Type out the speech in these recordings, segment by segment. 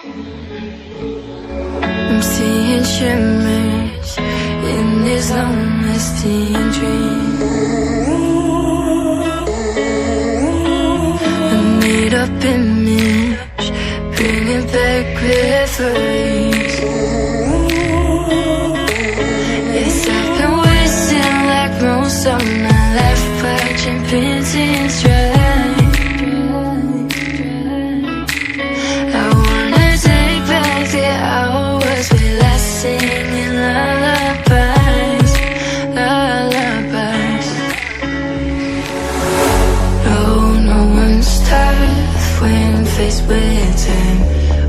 I'm seeing shimmers in these long-lasting dreams. A made-up image, bringing back memories. Yes, I've been wasting like most of my life, watching paintings dry. I wanna take back the hours we last singing lullabies, lullabies. No one's tough when faced with time.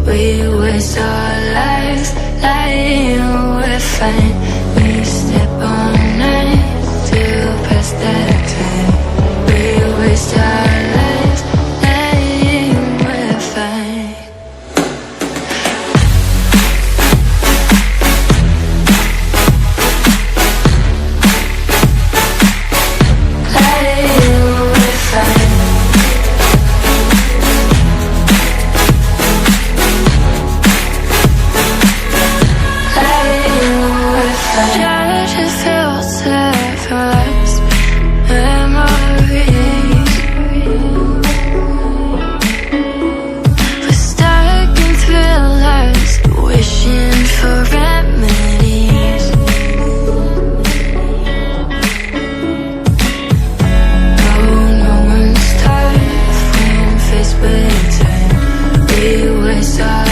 We waste our lives lying, we're fine. We step on night to pass that time. We waste our lives lying, we're fine. We waste our